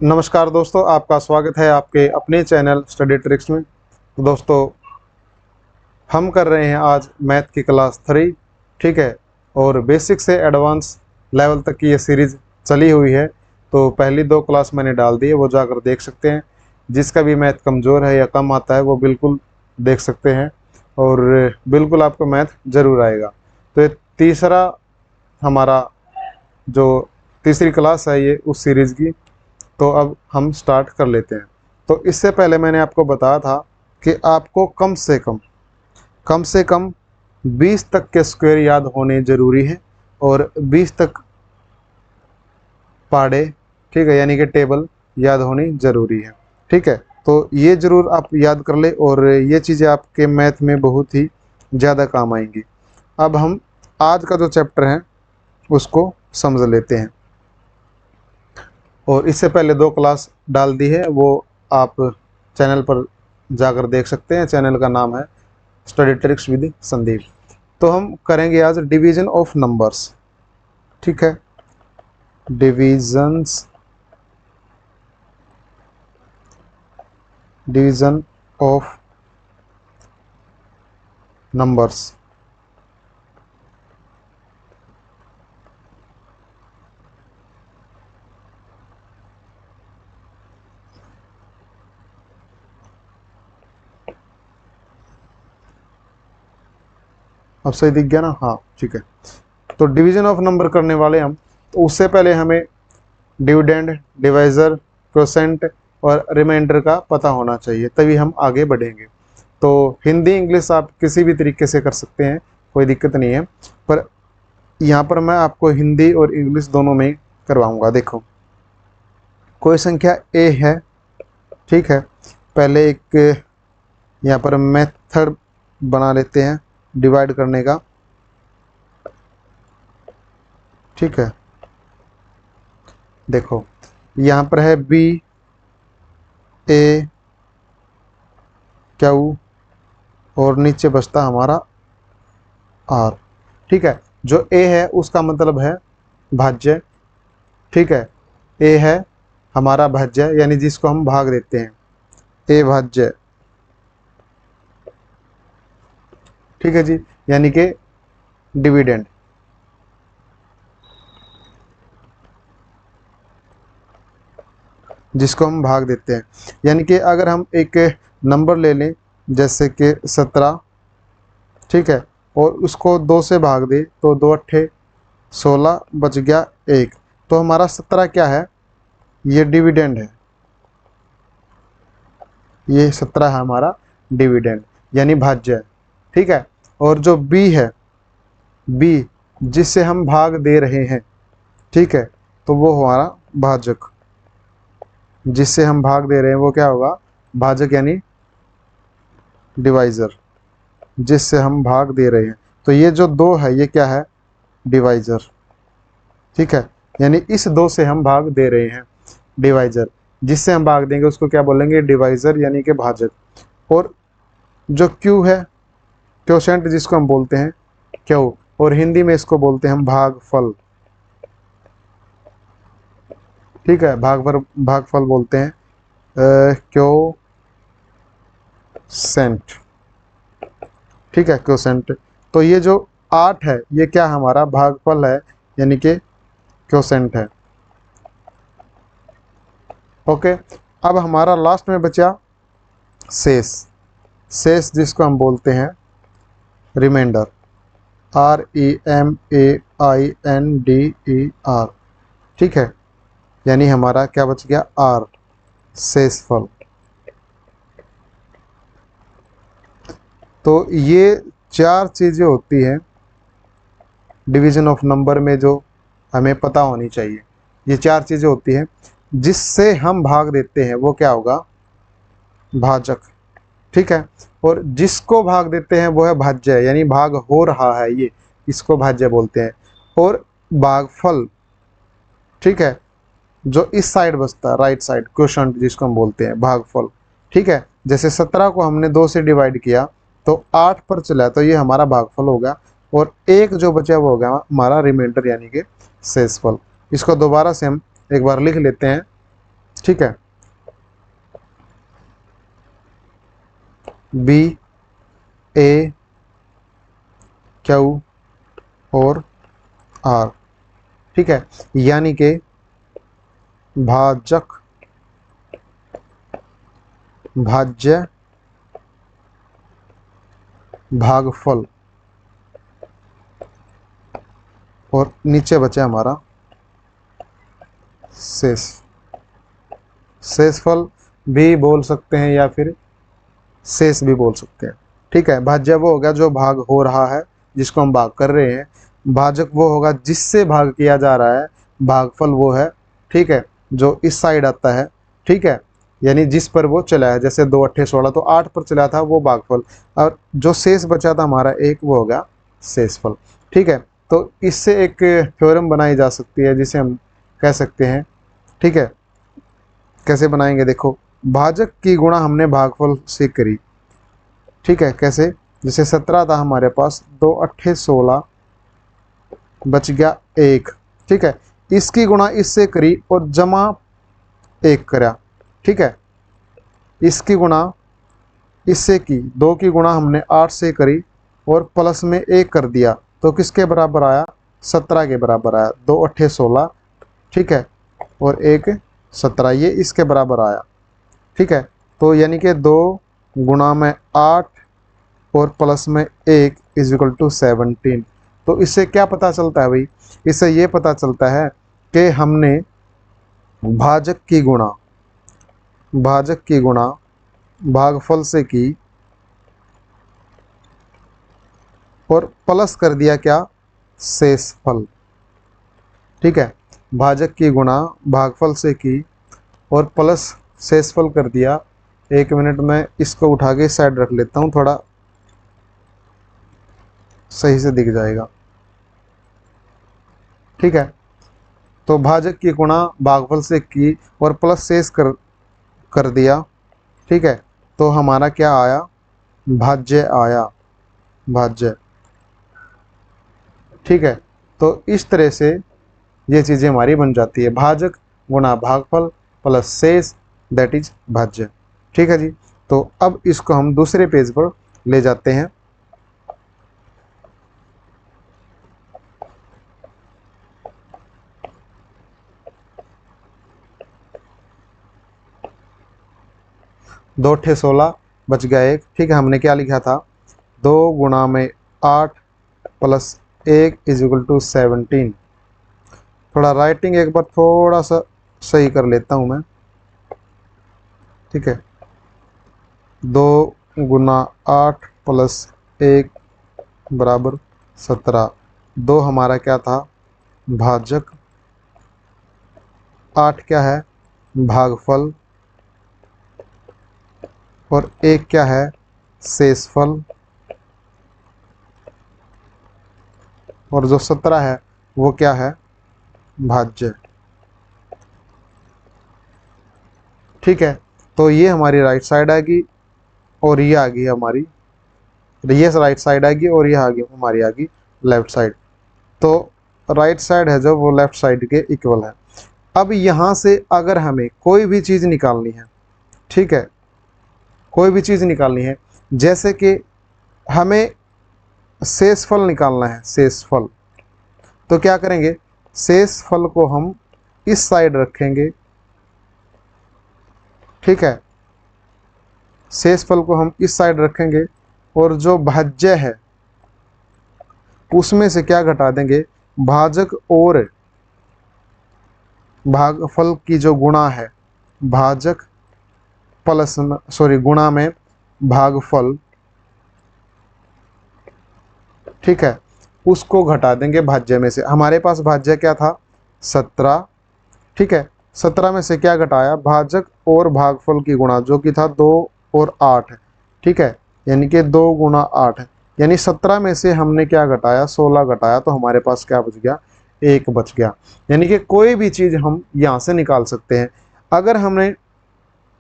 नमस्कार दोस्तों, आपका स्वागत है आपके अपने चैनल स्टडी ट्रिक्स में। तो दोस्तों, हम कर रहे हैं आज मैथ की क्लास 3। ठीक है, और बेसिक से एडवांस लेवल तक की ये सीरीज़ चली हुई है। तो पहली 2 क्लास मैंने डाल दी है, वो जाकर देख सकते हैं। जिसका भी मैथ कमज़ोर है या कम आता है वो बिल्कुल देख सकते हैं, और बिल्कुल आपको मैथ ज़रूर आएगा। तो ये तीसरा हमारा जो तीसरी क्लास है ये उस सीरीज़ की। तो अब हम स्टार्ट कर लेते हैं। तो इससे पहले मैंने आपको बताया था कि आपको कम से कम 20 तक के स्क्वायर याद होने ज़रूरी हैं, और 20 तक पहाड़े, ठीक है, यानी कि टेबल याद होनी ज़रूरी है। ठीक है, तो ये ज़रूर आप याद कर ले, और ये चीज़ें आपके मैथ में बहुत ही ज़्यादा काम आएंगी। अब हम आज का जो चैप्टर है उसको समझ लेते हैं। और इससे पहले 2 क्लास डाल दी है, वो आप चैनल पर जाकर देख सकते हैं। चैनल का नाम है स्टडी ट्रिक्स विद संदीप। तो हम करेंगे आज डिवीजन ऑफ नंबर्स। ठीक है, डिवीजन ऑफ नंबर्स। अब सही दिख गया ना? हाँ, ठीक है। तो डिवीजन ऑफ नंबर करने वाले हम, तो उससे पहले हमें डिविडेंड, डिवाइज़र, क्वोशेंट और रिमाइंडर का पता होना चाहिए, तभी हम आगे बढ़ेंगे। तो हिंदी इंग्लिश आप किसी भी तरीके से कर सकते हैं, कोई दिक्कत नहीं है। पर यहाँ पर मैं आपको हिंदी और इंग्लिश दोनों में करवाऊँगा। देखो, कोई संख्या ए है, ठीक है। पहले एक यहाँ पर मेथड बना लेते हैं डिवाइड करने का। ठीक है, देखो यहाँ पर है बी, ए, क्यू, और नीचे बचता हमारा आर। ठीक है, जो ए है उसका मतलब है भाज्य। ठीक है, ए है हमारा भाज्य, यानी जिसको हम भाग देते हैं, ए भाज्य। ठीक है जी, यानी कि डिविडेंड। जिसको हम भाग देते हैं, यानी कि अगर हम एक नंबर ले लें जैसे कि 17, ठीक है, और उसको 2 से भाग दें तो 2 अट्ठे 16, बच गया 1। तो हमारा 17 क्या है? ये डिविडेंड है। ये 17 है हमारा डिविडेंड, यानी भाज्य है। ठीक है, और जो बी है, बी जिससे हम भाग दे रहे हैं, ठीक है, तो वो हमारा भाजक। जिससे हम भाग दे रहे हैं वो क्या होगा? भाजक, यानी डिवाइज़र। जिससे हम भाग दे रहे हैं, तो ये जो 2 है ये क्या है? डिवाइज़र। ठीक है, यानी इस 2 से हम भाग दे रहे हैं, डिवाइज़र। जिससे हम भाग देंगे उसको क्या बोलेंगे? डिवाइज़र, यानी कि भाजक। और जो क्यू है, क्वोशेंट जिसको हम बोलते हैं क्यू, और हिंदी में इसको बोलते हैं हम भागफल। ठीक है, भागफल बोलते हैं क्वोशेंट। ठीक है, क्वोशेंट। तो ये जो 8 है ये क्या हमारा भागफल है, यानी कि क्वोशेंट है। ओके, अब हमारा लास्ट में बचा शेष। शेष जिसको हम बोलते हैं रिमाइंडर, REMAINDER। ठीक है, यानी हमारा क्या बच गया? आर, शेषफल। तो ये 4 चीज़ें होती हैं डिवीज़न ऑफ नंबर में जो हमें पता होनी चाहिए। ये 4 चीज़ें होती हैं जिससे हम भाग देते हैं, वो क्या होगा? भाजक। ठीक है, और जिसको भाग देते हैं वो है भाज्य, यानी भाग हो रहा है ये, इसको भाज्य बोलते हैं। और भागफल, ठीक है, जो इस साइड बचता है, राइट साइड, क्वोशेंट जिसको हम बोलते हैं भागफल। ठीक है, जैसे 17 को हमने 2 से डिवाइड किया तो 8 पर चला, तो ये हमारा भागफल हो गया। और एक जो बचा वो हो गया हमारा रिमाइंडर, यानी कि शेषफल। इसको दोबारा से हम एक बार लिख लेते हैं। ठीक है। बी, ए, क्यू और आर, ठीक है। यानी कि भाजक, भाज्य, भागफल, और नीचे बचा हमारा शेष। शेषफल भी बोल सकते हैं या फिर शेष भी बोल सकते हैं, ठीक है। भाज्य वो होगा जो भाग हो रहा है, जिसको हम भाग कर रहे हैं। भाजक वो होगा जिससे भाग किया जा रहा है। भागफल वो है, ठीक है, जो इस साइड आता है, ठीक है, यानी जिस पर वो चला है। जैसे 2 अट्ठे 16, तो 8 पर चला था वो भागफल, और जो शेष बचा था हमारा एक, वो होगा शेषफल, ठीक है। तो इससे एक थ्योरम बनाई जा सकती है जिसे हम कह सकते हैं, ठीक है। कैसे बनाएंगे, देखो, भाजक की गुणा हमने भागफल से करी, ठीक है। कैसे, जैसे 17 था हमारे पास, 2 अट्ठे 16, बच गया 1, ठीक है। इसकी गुणा इससे करी और जमा 1 करा, ठीक है। इसकी गुणा इससे की, 2 की गुणा हमने 8 से करी और प्लस में 1 कर दिया, तो किसके बराबर आया, 17 के बराबर आया। 2 अट्ठे 16, ठीक है, और 1 17, ये इसके बराबर आया, ठीक है। तो यानी कि 2 गुणा में 8 और प्लस में 1 इज इक्वल टू 17। तो इससे क्या पता चलता है भाई, इससे ये पता चलता है कि हमने भाजक की गुणा भागफल से की और प्लस कर दिया क्या, शेषफल, ठीक है। भाजक की गुणा भागफल से की और प्लस शेषफल कर दिया। 1 मिनट में इसको उठा के साइड रख लेता हूँ, थोड़ा सही से दिख जाएगा, ठीक है। तो भाजक की गुणा भागफल से की और प्लस शेष कर दिया, ठीक है। तो हमारा क्या आया, भाज्य आया, भाज्य, ठीक है। तो इस तरह से ये चीज़ें हमारी बन जाती है, भाजक गुणा भागफल प्लस शेष, दैट इज भाज्य, ठीक है जी। तो अब इसको हम दूसरे पेज पर ले जाते हैं। दो अट्ठे 16, बच गया 1, ठीक है। हमने क्या लिखा था, 2 गुणा में 8 प्लस 1 इज इक्वल टू 17। थोड़ा राइटिंग एक बार थोड़ा सा सही कर लेता हूँ मैं, ठीक है। 2 गुना 8 प्लस 1 बराबर 17। 2 हमारा क्या था, भाजक, 8 क्या है, भागफल, और 1 क्या है, शेषफल, और जो 17 है वो क्या है, भाज्य, ठीक है। तो ये हमारी राइट साइड आएगी और ये आ गई हमारी, ये राइट साइड आएगी और ये आगे हमारी आ गई लेफ्ट साइड। तो राइट साइड है जो वो लेफ्ट साइड के इक्वल है। अब यहाँ से अगर हमें कोई भी चीज़ निकालनी है, ठीक है, कोई भी चीज़ निकालनी है, जैसे कि हमें शेषफल निकालना है, शेषफल, तो क्या करेंगे, शेषफल को हम इस साइड रखेंगे, ठीक है। शेषफल को हम इस साइड रखेंगे और जो भाज्य है उसमें से क्या घटा देंगे, भाजक और भागफल की जो गुणा है, भाजक प्लस सॉरी गुणा में भागफल, ठीक है, उसको घटा देंगे भाज्य में से। हमारे पास भाज्य क्या था, 17, ठीक है। 17 में से क्या घटाया, भाजक और भागफल की गुणा, जो कि था 2 और 8, ठीक है, यानी कि 2 गुणा 8, यानी 17 में से हमने क्या घटाया, 16 घटाया, तो हमारे पास क्या बच गया, 1 बच गया। यानी कि कोई भी चीज़ हम यहाँ से निकाल सकते हैं। अगर हमने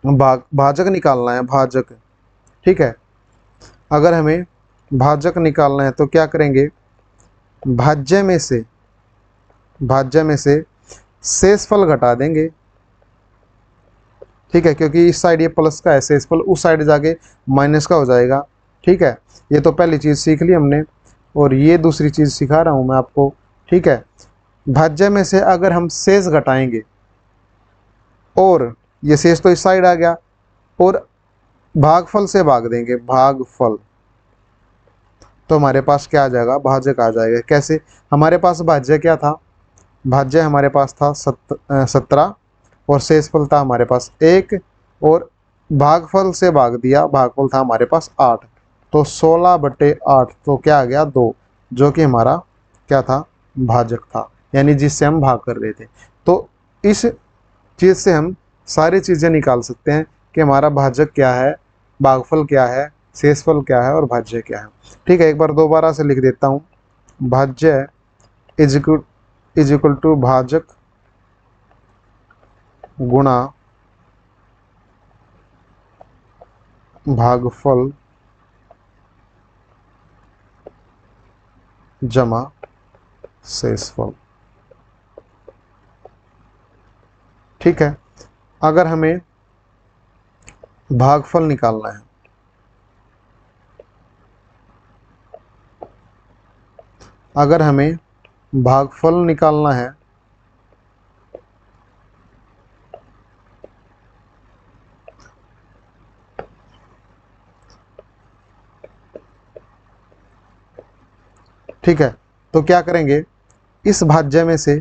भाजक निकालना है, भाजक, ठीक है, अगर हमें भाजक निकालना है तो क्या करेंगे, भाज्य में से, भाज्य में से शेषफल घटा देंगे, ठीक है, क्योंकि इस साइड ये प्लस का है शेषफल, उस साइड जाके माइनस का हो जाएगा। ठीक है, ये तो पहली चीज़ सीख ली हमने, और ये दूसरी चीज़ सिखा रहा हूँ मैं आपको। ठीक है, भाज्य में से अगर हम शेष घटाएंगे, और ये शेष तो इस साइड आ गया, और भागफल से भाग देंगे, भागफल, तो हमारे पास क्या आ जाएगा, भाजक आ जाएगा। कैसे? हमारे पास भाज्य क्या था, भाज्य हमारे पास था 17, और शेषफल था हमारे पास 1, और भागफल से भाग दिया, भागफल था हमारे पास 8, तो 16/8, तो क्या आ गया 2, जो कि हमारा क्या था, भाजक था, यानी जिससे हम भाग कर रहे थे। तो इस चीज़ से हम सारी चीज़ें निकाल सकते हैं कि हमारा भाजक क्या है, भागफल क्या है, शेषफल क्या है, और भाज्य क्या है। ठीक है, एक बार दोबारा से लिख देता हूँ। भाज्य इज इक्वल टू भाजक गुणा भागफल जमा शेषफल। ठीक है, अगर हमें भागफल निकालना है, अगर हमें भागफल निकालना है, ठीक है, तो क्या करेंगे, इस भाज्य में से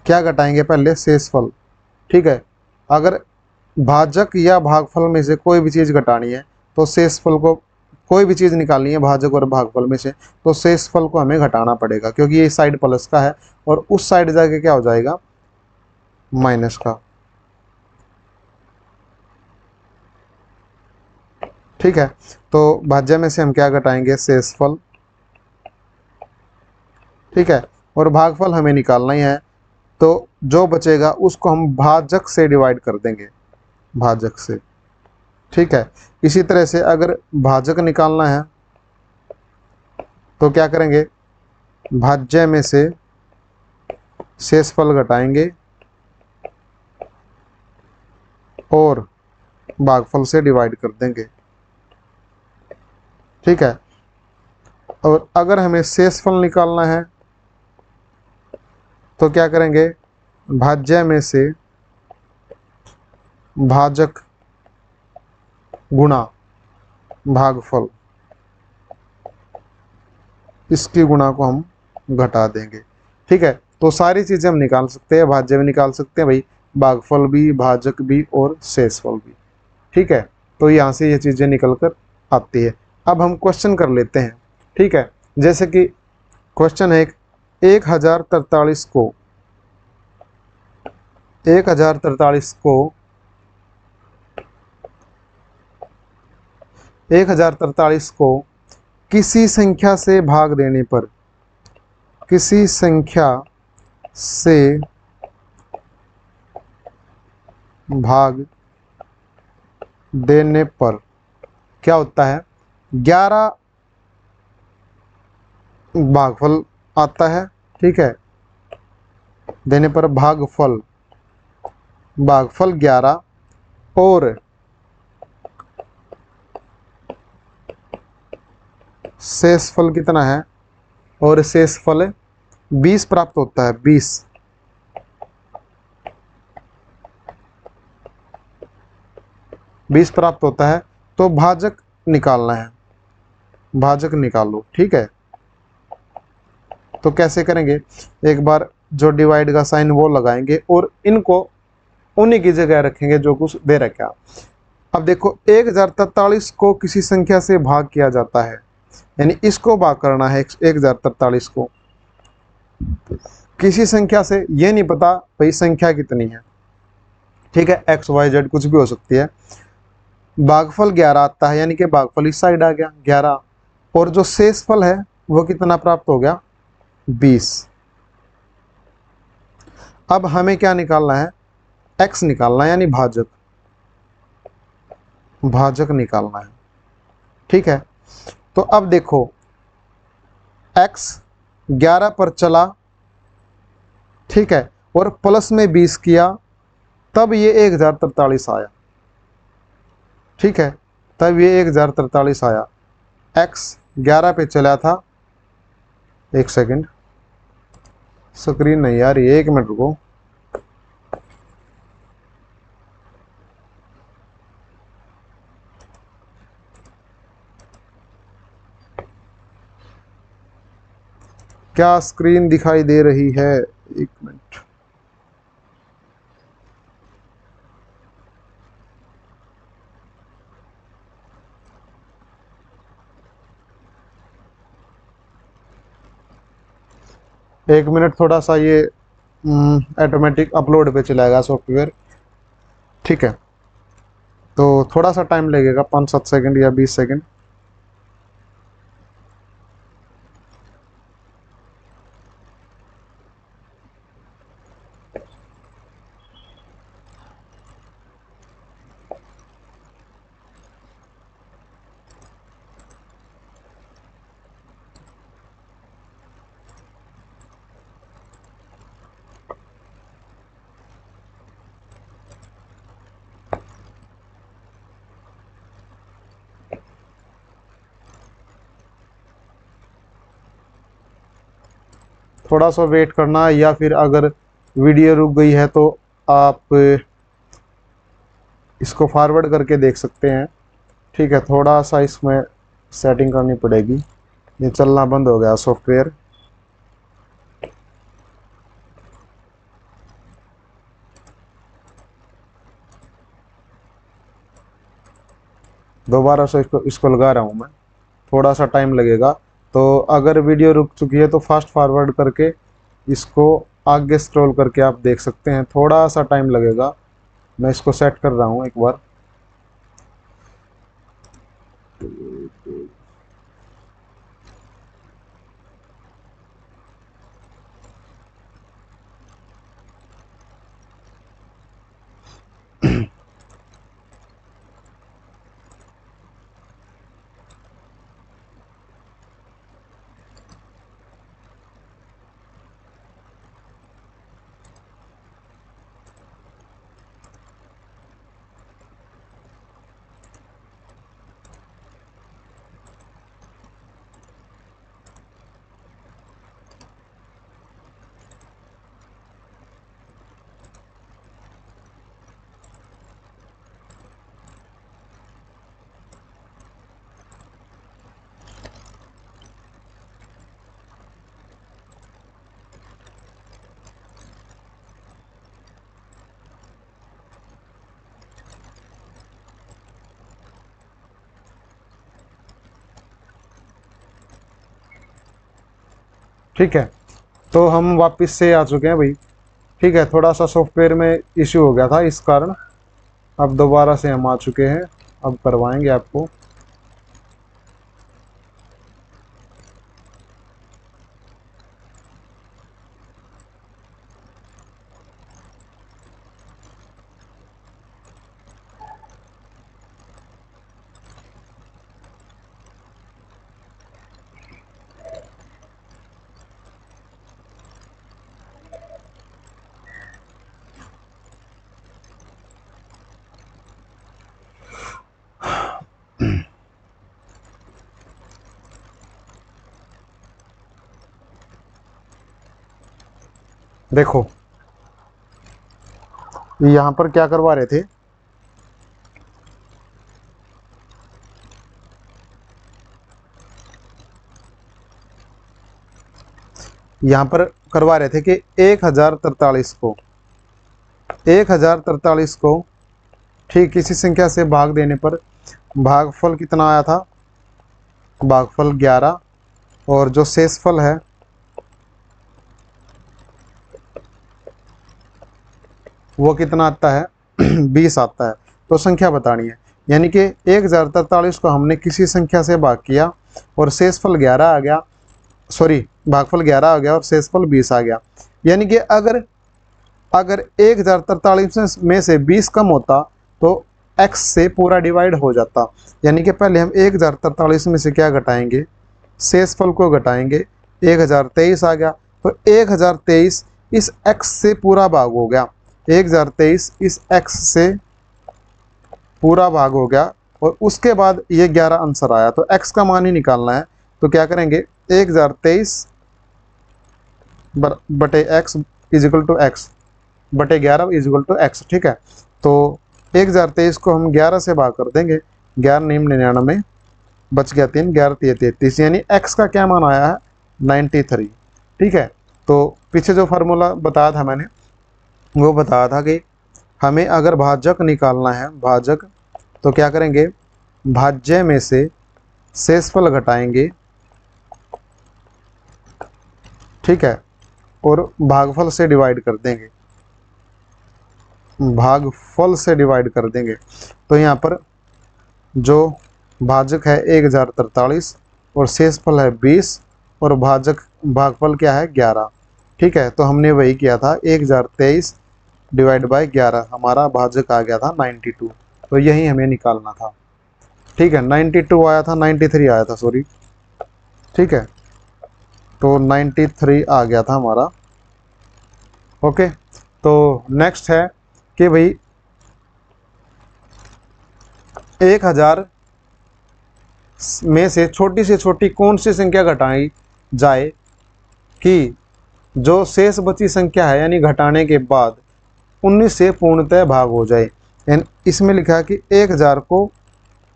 क्या घटाएंगे, पहले शेषफल। ठीक है, अगर भाजक या भागफल में से कोई भी चीज़ घटानी है, तो शेषफल को, कोई भी चीज़ निकालनी है भाजक और भागफल में से, तो शेषफल को हमें घटाना पड़ेगा, क्योंकि ये साइड प्लस का है, और उस साइड जाके क्या हो जाएगा, माइनस का। ठीक है, तो भाज्य में से हम क्या घटाएंगे, शेषफल। ठीक है, और भागफल हमें निकालना ही है, तो जो बचेगा उसको हम भाजक से डिवाइड कर देंगे, भाजक से। ठीक है, इसी तरह से अगर भाजक निकालना है, तो क्या करेंगे, भाज्य में से शेषफल घटाएंगे, और भागफल से डिवाइड कर देंगे। ठीक है, और अगर हमें शेषफल निकालना है, तो क्या करेंगे, भाज्य में से भाजक गुणा भागफल, इसकी गुणा को हम घटा देंगे। ठीक है, तो सारी चीज़ें हम निकाल सकते हैं, भाज्य भी निकाल सकते हैं भाई, भागफल भी, भाजक भी, और शेषफल भी। ठीक है, तो यहाँ से ये चीज़ें निकल कर आती है। अब हम क्वेश्चन कर लेते हैं। ठीक है, जैसे कि क्वेश्चन है, 1043 को 1043 को 1043 को किसी संख्या से भाग देने पर, किसी संख्या से भाग देने पर क्या होता है, 11 भागफल आता है। ठीक है, देने पर भागफल, भागफल 11, और शेषफल कितना है, और शेषफल 20 प्राप्त होता है, 20 प्राप्त होता है। तो भाजक निकालना है, भाजक निकालो। ठीक है, तो कैसे करेंगे, एक बार जो डिवाइड का साइन वो लगाएंगे, और इनको उन्हीं की जगह रखेंगे जो कुछ दे रखा। अब देखो, 1043 को किसी संख्या से भाग किया जाता है, यानी इसको भाग करना है 1043 को किसी संख्या से, ये नहीं पता भाई संख्या कितनी है। ठीक है, एक्स वाई जेड कुछ भी हो सकती है। भागफल 11 आता है, यानी कि भागफल इस साइड आ गया 11, और जो शेषफल है वो कितना प्राप्त हो गया, 20। अब हमें क्या निकालना है, एक्स निकालना है, यानी भाजक, भाजक निकालना है। ठीक है, तो अब देखो, एक्स 11 पर चला, ठीक है, और प्लस में 20 किया, तब ये 1043 आया। ठीक है, तब ये 1043 आया। x 11 पे चला था। एक सेकंड, स्क्रीन नहीं आ रही है, 1 मिनट रुको। क्या स्क्रीन दिखाई दे रही है? 1 मिनट। एक मिनट, थोड़ा सा ये ऑटोमेटिक अपलोड पे चलाएगा सॉफ्टवेयर। ठीक है, तो थोड़ा सा टाइम लगेगा, 5-7 सेकंड या 20 सेकंड। थोड़ा सा वेट करना, या फिर अगर वीडियो रुक गई है तो आप इसको फॉरवर्ड करके देख सकते हैं। ठीक है, थोड़ा सा इसमें सेटिंग करनी पड़ेगी। ये चलना बंद हो गया सॉफ्टवेयर। दोबारा से इसको लगा रहा हूँ मैं, थोड़ा सा टाइम लगेगा। तो अगर वीडियो रुक चुकी है तो फास्ट फॉरवर्ड करके इसको आगे स्क्रॉल करके आप देख सकते हैं। थोड़ा सा टाइम लगेगा, मैं इसको सेट कर रहा हूँ एक बार। ठीक है, तो हम वापस से आ चुके हैं भाई। ठीक है, थोड़ा सा सॉफ्टवेयर में इश्यू हो गया था, इस कारण अब दोबारा से हम आ चुके हैं। अब करवाएंगे आपको। देखो, यहाँ पर क्या करवा रहे थे, यहाँ पर करवा रहे थे कि 1043 को ठीक किसी संख्या से भाग देने पर भागफल कितना आया था? भागफल 11, और जो शेषफल है वो कितना आता है? 20 आता है। तो संख्या बतानी है, यानी कि 1043 को हमने किसी संख्या से भाग किया और शेषफल 11 आ गया, सॉरी भागफल 11 आ गया और शेषफल 20 आ गया। यानी कि अगर अगर 1043 में से 20 कम होता तो x से पूरा डिवाइड हो जाता। यानी कि पहले हम 1043 में से क्या घटाएंगे? शेषफल को घटाएंगे। 1023 आ गया, तो 1023 इस x से पूरा भाग हो गया। 1023 इस x से पूरा भाग हो गया और उसके बाद ये 11 आंसर आया, तो x का मान ही निकालना है। तो क्या करेंगे, 1023 बटे x is equal to x बटे 11 इज इक्वल टू x। ठीक है, तो 1023 को हम 11 से भाग कर देंगे, 11 नीम 99 बच गया 3, 11 3 33, यानी x का क्या मान आया है 93। ठीक है, तो पीछे जो फार्मूला बताया था मैंने, वो बताया था कि हमें अगर भाजक निकालना है, भाजक, तो क्या करेंगे, भाज्य में से शेषफल घटाएंगे, ठीक है, और भागफल से डिवाइड कर देंगे, भागफल से डिवाइड कर देंगे। तो यहाँ पर जो भाजक है 1043 और शेषफल है 20 और भागफल क्या है 11। ठीक है, तो हमने वही किया था, 1023 डिवाइड बाय 11, हमारा भाजक आ गया था 92। तो यही हमें निकालना था। ठीक है, 92 आया था, 93 आया था, सॉरी। ठीक है, तो 93 आ गया था हमारा। ओके, तो नेक्स्ट है कि भाई 1000 में से छोटी कौन सी संख्या घटाई जाए कि जो शेष बची संख्या है, यानी घटाने के बाद 19 से पूर्णतः भाग हो जाए। यानी इसमें लिखा है कि 1000 को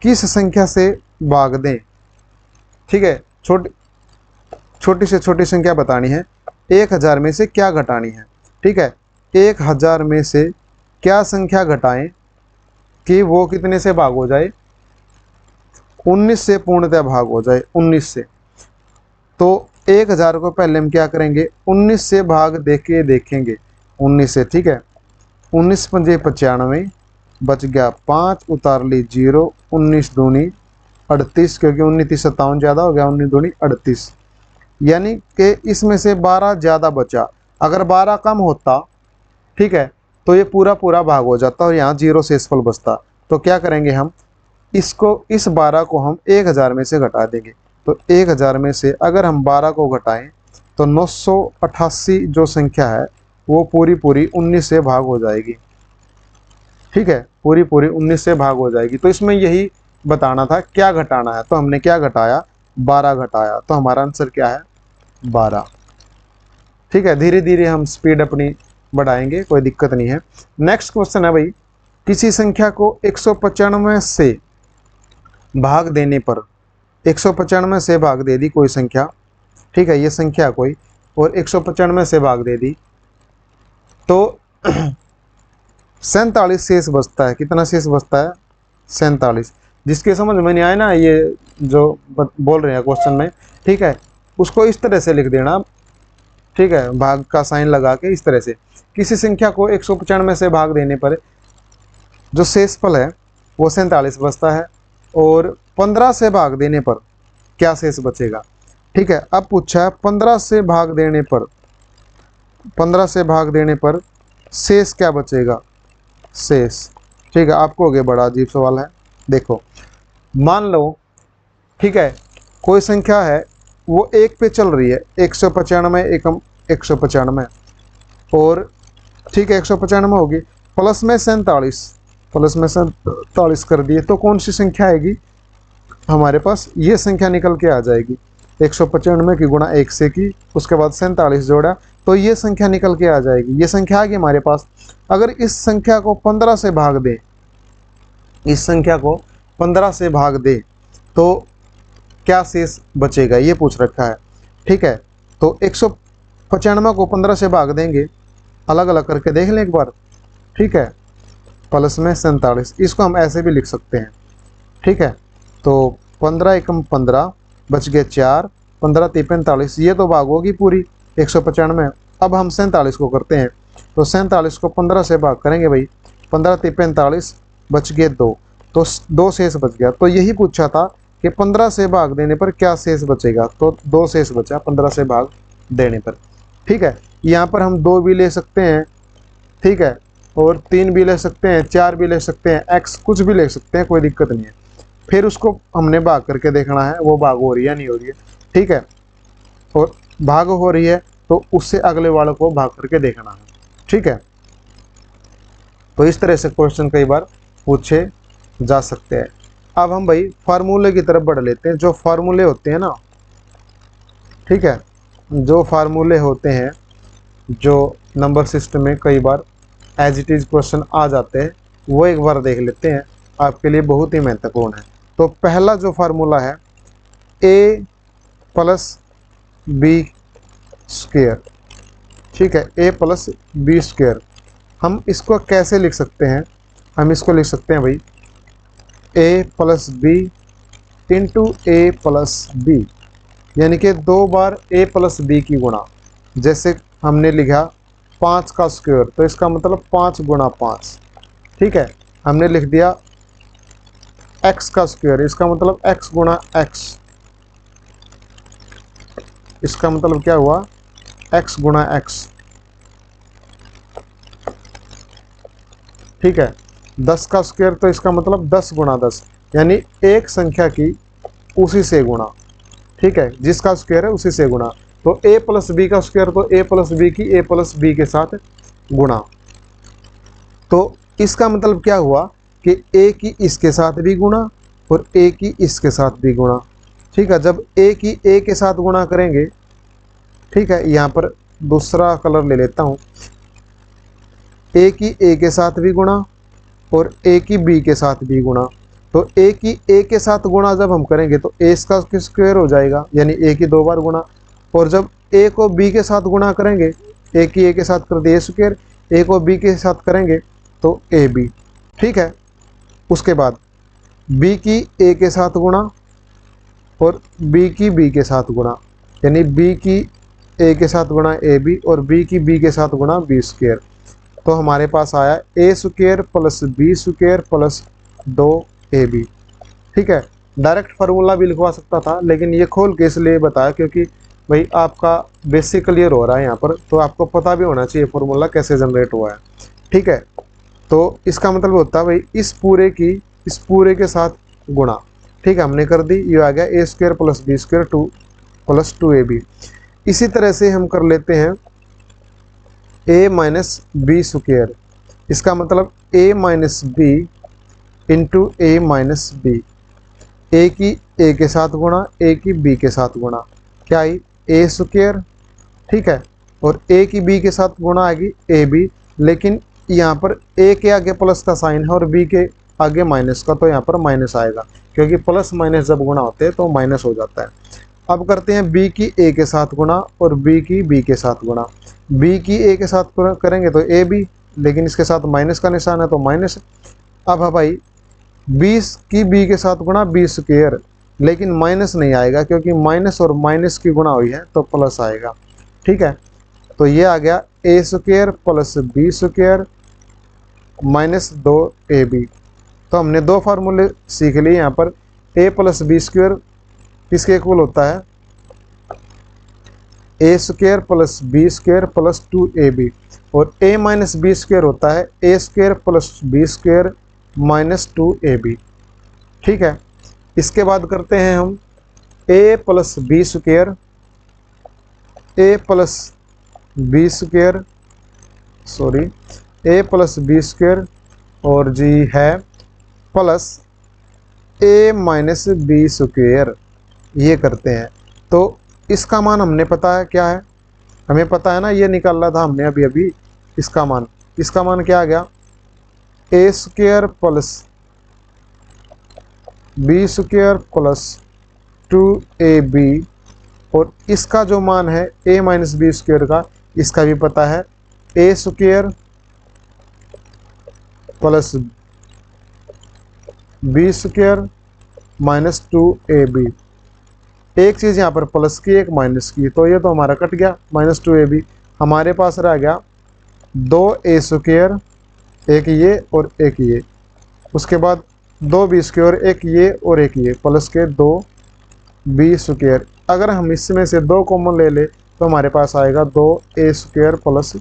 किस संख्या से भाग दें। ठीक है, छोटी से छोटी संख्या बतानी है, 1000 में से क्या घटानी है। ठीक है, 1000 में से क्या संख्या घटाएं कि वो कितने से भाग हो जाए, 19 से पूर्णतः भाग हो जाए, 19 से। तो 1000 को पहले हम क्या करेंगे, 19 से भाग देके देखेंगे, 19 से। ठीक है, 19 पंजे 95, बच गया 5, उतार ली 0, 19 दूनी 38, क्योंकि 19 30 57 ज़्यादा हो गया, 19 दूनी 38, यानी कि इसमें से 12 ज़्यादा बचा। अगर 12 कम होता, ठीक है, तो ये पूरा पूरा भाग हो जाता और यहाँ 0 शेषफल बचता। तो क्या करेंगे हम, इसको, इस 12 को हम 1000 में से घटा देंगे। तो 1000 में से अगर हम 12 को घटाएं तो 988 जो संख्या है वो पूरी पूरी 19 से भाग हो जाएगी। ठीक है, पूरी पूरी 19 से भाग हो जाएगी। तो इसमें यही बताना था क्या घटाना है, तो हमने क्या घटाया, 12 घटाया। तो हमारा आंसर क्या है, 12। ठीक है, धीरे धीरे हम स्पीड अपनी बढ़ाएंगे, कोई दिक्कत नहीं है। नेक्स्ट क्वेश्चन है भाई, किसी संख्या को 195 से भाग देने पर, 195 से भाग दे दी कोई संख्या, ठीक है, ये संख्या कोई, और 195 से भाग दे दी तो 47 शेष बचता है। कितना शेष बचता है, 47। जिसके समझ में नहीं आए ना, ये जो बोल रहे हैं क्वेश्चन में, ठीक है, उसको इस तरह से लिख देना। ठीक है, भाग का साइन लगा के इस तरह से, किसी संख्या को 195 से भाग देने पर जो शेषफल है वो 47 बचता है, और 15 से भाग देने पर क्या शेष बचेगा। ठीक है, अब पूछा है 15 से भाग देने पर, 15 से भाग देने पर शेष क्या बचेगा, शेष। ठीक है, आपको हो गया, बड़ा अजीब सवाल है। देखो, मान लो, ठीक है, कोई संख्या है वो 1 पे चल रही है, 195 एकम 195, और ठीक है 195 होगी, प्लस में 47, प्लस में 47 कर दिए, तो कौन सी संख्या आएगी हमारे पास, ये संख्या निकल के आ जाएगी। 195 की गुणा 1 से की, उसके बाद 47 जोड़ा, तो ये संख्या निकल के आ जाएगी। ये संख्या आ गई हमारे पास। अगर इस संख्या को 15 से भाग दे, इस संख्या को 15 से भाग दे तो क्या शेष बचेगा, ये पूछ रखा है। ठीक है, तो 195 को 15 से भाग देंगे, अलग अलग करके देख लें एक बार। ठीक है, प्लस में 47, इसको हम ऐसे भी लिख सकते हैं। ठीक है, तो 15 एकम 15, बच गए 4, 15 3 45, ये तो भाग होगी पूरी 195। अब हम 47 को करते हैं, तो 47 को 15 से भाग करेंगे भाई, 15 3 45, बच गए 2, तो 2 शेष बच गया। तो यही पूछा था कि 15 से भाग देने पर क्या शेष बचेगा, तो 2 शेष बचा 15 से भाग देने पर। ठीक है, यहाँ पर हम 2 भी ले सकते हैं, ठीक है, और 3 भी ले सकते हैं, 4 भी ले सकते हैं, x कुछ भी ले सकते हैं, कोई दिक्कत नहीं है। फिर उसको हमने भाग करके देखना है वो भाग हो रही है नहीं हो रही है। ठीक है, और भाग हो रही है तो उससे अगले वाले को भाग करके देखना है। ठीक है, तो इस तरह से क्वेश्चन कई बार पूछे जा सकते हैं। अब हम भाई फार्मूले की तरफ बढ़ लेते हैं। जो फार्मूले होते हैं ना, ठीक है, जो फार्मूले होते हैं जो नंबर सिस्टम में कई बार एज इट इज क्वेश्चन आ जाते हैं, वो एक बार देख लेते हैं, आपके लिए बहुत ही महत्वपूर्ण है। तो पहला जो फार्मूला है a प्लस बी स्क्वेयर, ठीक है, a प्लस बी स्क्वेयर। हम इसको कैसे लिख सकते हैं? हम इसको लिख सकते हैं भाई a plus B into A plus B, यानी कि 2 बार a प्लस बी की गुणा। जैसे हमने लिखा 5 का स्क्वायर, तो इसका मतलब 5 गुणा 5, ठीक है। हमने लिख दिया x का स्क्वायर, इसका मतलब x गुणा x, इसका मतलब क्या हुआ? x गुणा x, ठीक है। 10 का स्क्वायर, तो इसका मतलब 10 गुणा 10, यानी एक संख्या की उसी से गुणा, ठीक है, जिसका स्क्वायर है उसी से गुणा। तो a प्लस बी का स्क्वायर, तो a प्लस बी की a प्लस बी के साथ गुणा। तो इसका मतलब क्या हुआ कि a की इसके साथ भी गुणा और a की इसके साथ भी गुणा, ठीक है। जब a की a के साथ गुणा करेंगे, ठीक है, यहाँ पर दूसरा कलर ले लेता हूँ, a की a के साथ भी गुणा और a की b के साथ भी गुणा। तो a की a के साथ गुणा जब हम करेंगे तो a का स्क्वायर हो जाएगा, यानी a की 2 बार गुणा। और जब a को b के साथ गुणा करेंगे, a की a के साथ कर दिए स्क्वायर, a को b के साथ करेंगे तो ab, ठीक है। उसके बाद b की a के साथ गुणा और b की b के साथ गुणा, यानी b की a के साथ गुणा ab और b की b के साथ गुणा b स्क्वायर। तो हमारे पास आया a square plus b square plus 2ab, ठीक है। डायरेक्ट फार्मूला भी लिखवा सकता था, लेकिन ये खोल के इसलिए बताया क्योंकि भाई आपका बेसिक क्लियर हो रहा है यहाँ पर, तो आपको पता भी होना चाहिए फार्मूला कैसे जनरेट हुआ है, ठीक है। तो इसका मतलब होता है भाई इस पूरे के साथ गुणा, ठीक है, हमने कर दी, ये आ गया a square plus B square 2 plus 2ab। इसी तरह से हम कर लेते हैं a माइनस बी स्क्वायर, इसका मतलब a minus B into A minus B, A की ए के साथ गुणा, ए की बी के साथ गुणा, क्या आई? ए स्क्वायर, ठीक है, और ए की बी के साथ गुणा आएगी ए बी, लेकिन यहाँ पर ए के आगे प्लस का साइन है और बी के आगे माइनस का, तो यहाँ पर माइनस आएगा, क्योंकि प्लस माइनस जब गुणा होते हैं तो माइनस हो जाता है। अब करते हैं बी की ए के साथ गुणा और बी की बी के साथ गुणा। बी की ए के साथ करेंगे तो ए बी, लेकिन इसके साथ माइनस का निशान है तो माइनस। अब है भाई 20 की बी के साथ गुणा बी स्क्वायर, लेकिन माइनस नहीं आएगा क्योंकि माइनस और माइनस की गुणा हुई है तो प्लस आएगा, ठीक है। तो ये आ गया ए square plus B square minus 2ab। तो हमने 2 फार्मूले सीख लिए यहाँ पर। a प्लस बी स्क्वायर किसके इक्वल होता है? A square plus B square plus 2ab, और a माइनस बी स्क्वायर होता है a square plus B square minus 2ab, ठीक है। इसके बाद करते हैं हम a plus B square, a plus B square, sorry, a plus B square और जी है plus a minus B square, ये करते हैं। तो इसका मान हमने पता है क्या है, हमें पता है ना, ये निकाला था हमने अभी अभी इसका मान क्या आ गया? ए square plus B square plus 2ab, और इसका जो मान है a माइनस बी स्क्वायर का, इसका भी पता है, a square plus B square minus 2ab। एक चीज़ यहाँ पर प्लस की एक माइनस की, तो ये तो हमारा कट गया, माइनस 2ab। हमारे पास रह गया 2a स्क्वायर, एक ये और एक ये, उसके बाद 2b स्क्वायर, एक ये और एक ये, प्लस के 2b स्क्वायर। अगर हम इसमें से 2 कॉमन ले ले तो हमारे पास आएगा 2a square plus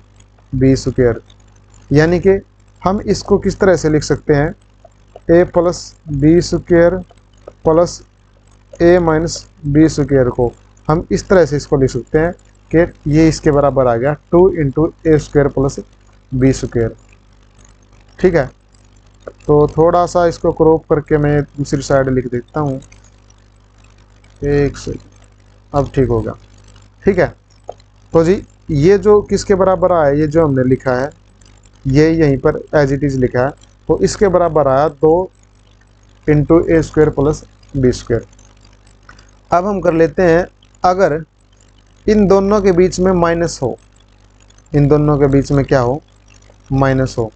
B square. यानी कि हम इसको किस तरह से लिख सकते हैं? a plus B square plus a minus B square को हम इस तरह से इसको लिख सकते हैं कि ये इसके बराबर आ गया 2 into a square plus B square. ठीक है, तो थोड़ा सा इसको क्रॉप करके मैं दूसरी साइड लिख देता हूँ। एक सेकंड, अब ठीक हो गया। ठीक है, तो जी ये जो किसके बराबर आया, ये जो हमने लिखा है ये यहीं पर एज इट इज़ लिखा है, तो इसके बराबर आया 2 into a square plus B square. अब हम कर लेते हैं, अगर इन दोनों के बीच में माइनस हो, इन दोनों के बीच में क्या हो, माइनस हो,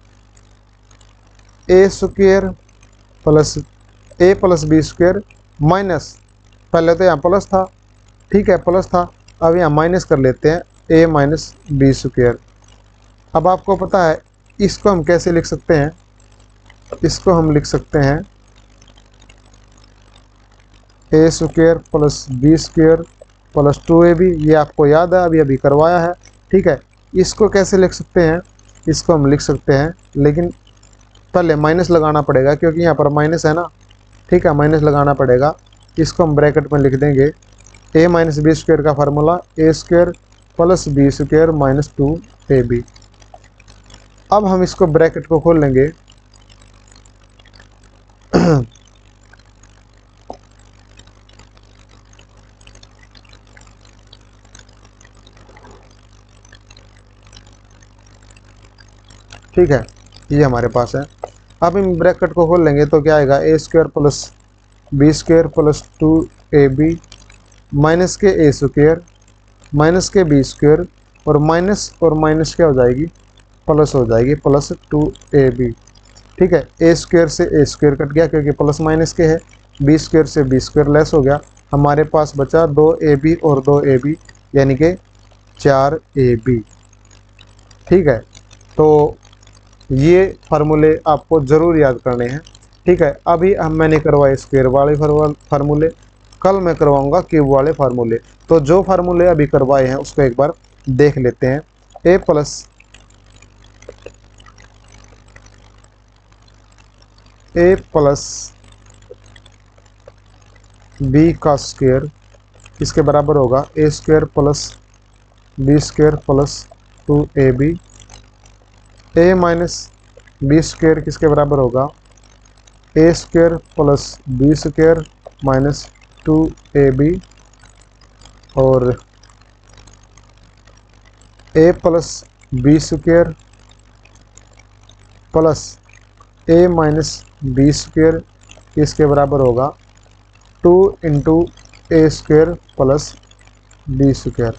ए स्क्वायर प्लस ए प्लस बी स्क्वायर माइनस, पहले तो यहाँ प्लस था, ठीक है प्लस था, अब यहाँ माइनस कर लेते हैं ए माइनस बी स्क्वायर। अब आपको पता है इसको हम कैसे लिख सकते हैं, इसको हम लिख सकते हैं a square plus B square plus 2ab, ये आपको याद है अभी अभी करवाया है। ठीक है, इसको कैसे लिख सकते हैं, इसको हम लिख सकते हैं, लेकिन पहले माइनस लगाना पड़ेगा क्योंकि यहाँ पर माइनस है ना। ठीक है, माइनस लगाना पड़ेगा, इसको हम ब्रैकेट में लिख देंगे ए माइनस बी स्क्वायर का formula a square plus B square minus 2ab। अब हम इसको ब्रैकेट को खोल लेंगे ठीक है, ये हमारे पास है। अब हम ब्रैकेट को खोल लेंगे तो क्या आएगा, a square plus B square plus 2ab minus के ए स्क्वायर माइनस के बी स्क्वायर और माइनस क्या हो जाएगी, प्लस हो जाएगी, प्लस 2ab। ठीक है, ए स्क्वायर से ए स्क्वायर कट गया क्योंकि प्लस माइनस के है, बी स्क्वायर से बी स्क्वायर लेस हो गया, हमारे पास बचा 2ab और 2ab यानी कि 4ab। ठीक है, तो ये फार्मूले आपको ज़रूर याद करने हैं। ठीक है, अभी हम मैंने करवाए स्क्वायर वाले फार्मूले, कल मैं करवाऊंगा क्यूब वाले फार्मूले। तो जो फार्मूले अभी करवाए हैं उसको एक बार देख लेते हैं। ए प्लस बी का स्क्वायर इसके बराबर होगा a square plus B square plus 2ab। A minus B square किसके बराबर होगा, a square plus B square minus 2ab और a plus B square plus a minus B square इसके बराबर होगा 2 into a square plus B square.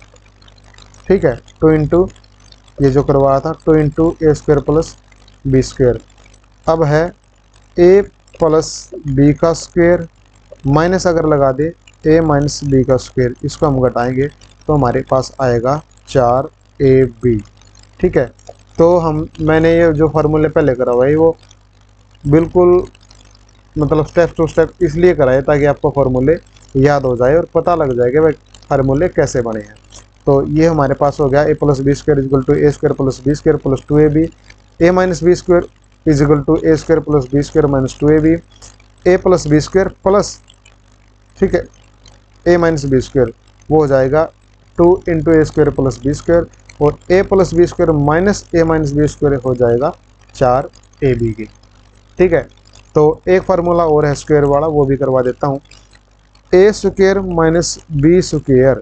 ठीक है, 2 into ये जो करवाया था 2 into a square plus B square. अब है ए प्लस बी का स्क्वायर माइनस अगर लगा दे ए माइनस बी का स्क्वायर, इसको हम घटाएंगे तो हमारे पास आएगा 4ab। ठीक है, तो मैंने ये जो फार्मूले पहले करवाए वो बिल्कुल मतलब स्टेप टू स्टेप इसलिए कराए ताकि आपको फार्मूले याद हो जाए और पता लग जाए कि भाई फार्मूले कैसे बने हैं। तो ये हमारे पास हो गया a plus B square equal to a square plus B square plus 2ab, a minus B square equal to a square plus B square minus 2ab, a plus B square plus, ठीक है, ए minus B square वो हो जाएगा 2 into a square plus B square और a plus B square minus A minus B square हो जाएगा 4ab की। ठीक है, तो एक फार्मूला और है स्क्वायर वाला, वो भी करवा देता हूँ। ए स्क्वायर माइनस बी स्क्वायर,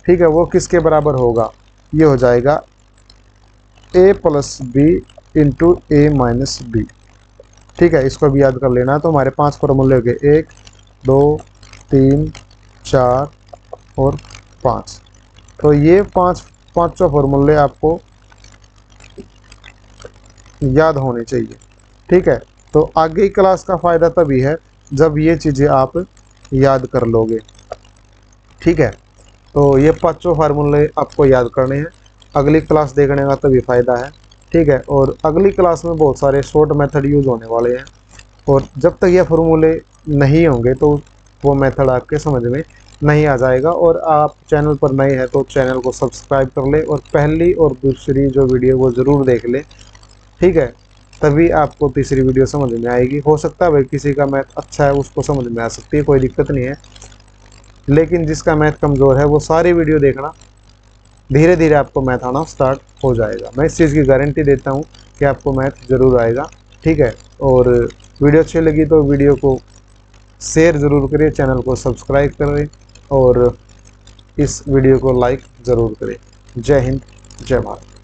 ठीक है, वो किसके बराबर होगा, ये हो जाएगा ए plus B into A minus B. ठीक है, इसको भी याद कर लेना। तो हमारे 5 फार्मूले हो गए, 1 2 3 4 और 5। तो ये पाँचों फार्मूले आपको याद होने चाहिए। ठीक है, तो आगे की क्लास का फ़ायदा तभी है जब ये चीज़ें आप याद कर लोगे। ठीक है, तो ये 5 फार्मूले आपको याद करने हैं, अगली क्लास देखने का तभी फ़ायदा है। ठीक है, और अगली क्लास में बहुत सारे शॉर्ट मेथड यूज़ होने वाले हैं और जब तक ये फार्मूले नहीं होंगे तो वो मेथड आपके समझ में नहीं आ जाएगा। और आप चैनल पर नए हैं तो चैनल को सब्सक्राइब कर ले और पहली और दूसरी जो वीडियो वो ज़रूर देख ले। ठीक है, तभी आपको तीसरी वीडियो समझ में आएगी। हो सकता है भाई किसी का मैथ अच्छा है उसको समझ में आ सकती है, कोई दिक्कत नहीं है, लेकिन जिसका मैथ कमज़ोर है वो सारी वीडियो देखना, धीरे धीरे आपको मैथ आना स्टार्ट हो जाएगा। मैं इस चीज़ की गारंटी देता हूँ कि आपको मैथ ज़रूर आएगा। ठीक है। और वीडियो अच्छी लगी तो वीडियो को शेयर ज़रूर करें, चैनल को सब्सक्राइब करें और इस वीडियो को लाइक ज़रूर करें। जय हिंद, जय भारत।